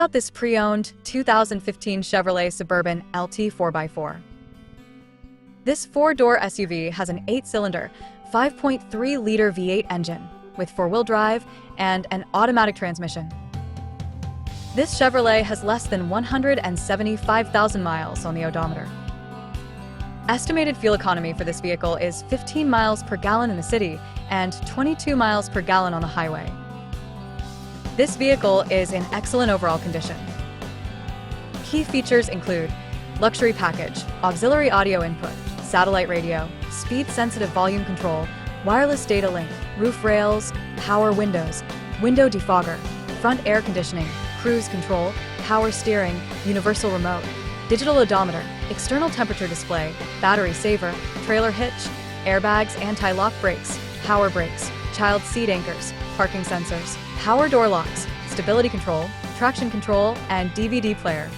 About this pre-owned 2015 Chevrolet Suburban LT 4x4. This four-door SUV has an 8-cylinder, 5.3-liter V8 engine with four-wheel drive and an automatic transmission. This Chevrolet has less than 175,000 miles on the odometer. Estimated fuel economy for this vehicle is 15 miles per gallon in the city and 22 miles per gallon on the highway. This vehicle is in excellent overall condition. Key features include luxury package, auxiliary audio input, satellite radio, speed-sensitive volume control, wireless data link, roof rails, power windows, window defogger, front air conditioning, cruise control, power steering, universal remote, digital odometer, external temperature display, battery saver, trailer hitch, airbags, anti-lock brakes, power brakes, child seat anchors, parking sensors, power door locks, stability control, traction control, and DVD player.